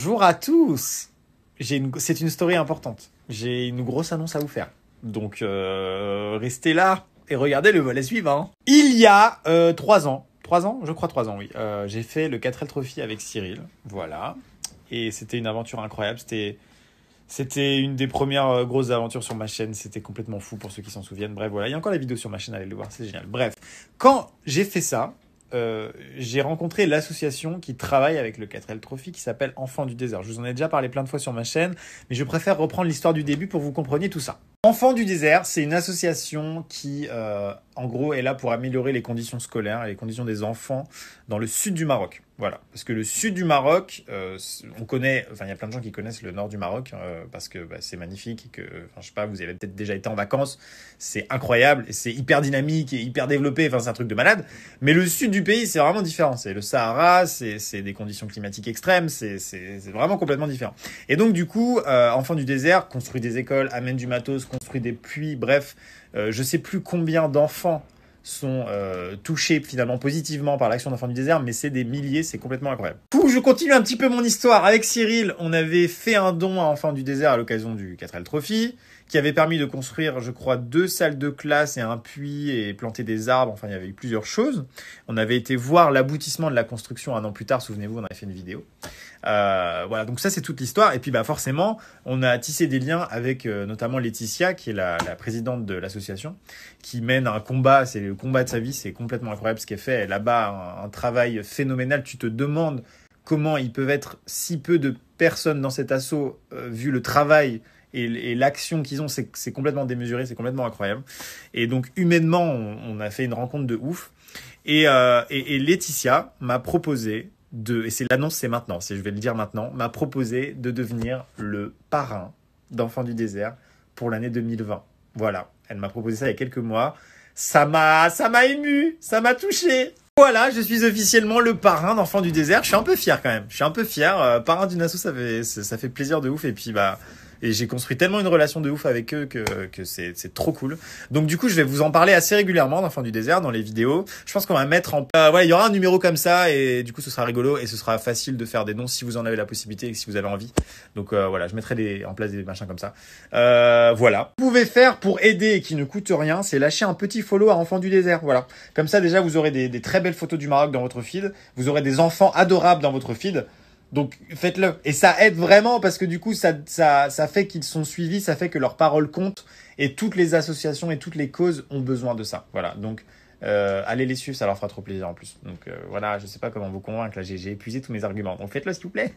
Bonjour à tous. C'est une story importante. J'ai une grosse annonce à vous faire. Donc, restez là et regardez le volet suivant. Il y a 3 ans, 3 ans, je crois 3 ans, oui. J'ai fait le 4L Trophy avec Cyril. Voilà. Et c'était une aventure incroyable. C'était une des premières grosses aventures sur ma chaîne. C'était complètement fou pour ceux qui s'en souviennent. Bref, voilà. Il y a encore la vidéo sur ma chaîne, allez le voir, c'est génial. Bref, quand j'ai fait ça, j'ai rencontré l'association qui travaille avec le 4L Trophy qui s'appelle Enfants du désert. Je vous en ai déjà parlé plein de fois sur ma chaîne, mais je préfère reprendre l'histoire du début pour que vous compreniez tout ça. Enfants du désert, c'est une association qui, en gros, est là pour améliorer les conditions scolaires et les conditions des enfants dans le sud du Maroc. Voilà, parce que le sud du Maroc, on connaît, enfin il y a plein de gens qui connaissent le nord du Maroc parce que c'est magnifique et que, enfin je sais pas, vous avez peut-être déjà été en vacances, c'est incroyable et c'est hyper dynamique et hyper développé, enfin c'est un truc de malade. Mais le sud du pays, c'est vraiment différent. C'est le Sahara, c'est des conditions climatiques extrêmes, c'est vraiment complètement différent. Et donc du coup, Enfants du désert construit des écoles, amène du matos, construit des puits, bref, je sais plus combien d'enfants sont touchés finalement positivement par l'action d'Enfants du désert, mais c'est des milliers, c'est complètement incroyable. Je continue un petit peu mon histoire. Avec Cyril, on avait fait un don à Enfants du désert à l'occasion du 4L Trophy, qui avait permis de construire, je crois, 2 salles de classe et un puits et planter des arbres. Enfin, il y avait eu plusieurs choses. On avait été voir l'aboutissement de la construction 1 an plus tard, souvenez-vous, on avait fait une vidéo. Voilà, donc ça c'est toute l'histoire. Et puis forcément, on a tissé des liens avec notamment Laetitia, qui est la présidente de l'association, qui mène un combat, c'est le combat de sa vie, c'est complètement incroyable ce qu'elle fait. Là-bas, un travail phénoménal. Tu te demandes comment ils peuvent être si peu de personnes dans cet assaut, vu le travail et l'action qu'ils ont, c'est complètement démesuré, c'est complètement incroyable. Et donc humainement, on a fait une rencontre de ouf. Et Laetitia m'a proposé et c'est l'annonce, c'est maintenant, je vais le dire maintenant, m'a proposé de devenir le parrain d'Enfants du désert pour l'année 2020. Voilà, elle m'a proposé ça il y a quelques mois. Ça m'a ému, ça m'a touché. Voilà, je suis officiellement le parrain d'Enfants du désert. Je suis un peu fier quand même. Je suis un peu fier. Parrain d'une asso, ça fait plaisir de ouf. Et puis et j'ai construit tellement une relation de ouf avec eux que c'est trop cool. Donc du coup, je vais vous en parler assez régulièrement d'Enfants du désert dans les vidéos. Je pense qu'on va mettre ouais, il y aura un numéro comme ça et du coup, ce sera rigolo et ce sera facile de faire des dons si vous en avez la possibilité et si vous avez envie. Donc voilà, je mettrai en place des machins comme ça. Voilà. Vous pouvez faire pour aider et qui ne coûte rien, c'est lâcher un petit follow à Enfants du désert. Voilà. Comme ça, déjà, vous aurez des très belles photos du Maroc dans votre feed. Vous aurez des enfants adorables dans votre feed. Donc faites-le. Et ça aide vraiment parce que du coup, ça fait qu'ils sont suivis, ça fait que leurs paroles comptent et toutes les associations et toutes les causes ont besoin de ça. Voilà, donc allez les suivre, ça leur fera trop plaisir en plus. Donc voilà, je sais pas comment vous convaincre, là j'ai épuisé tous mes arguments. Donc faites-le s'il vous plaît.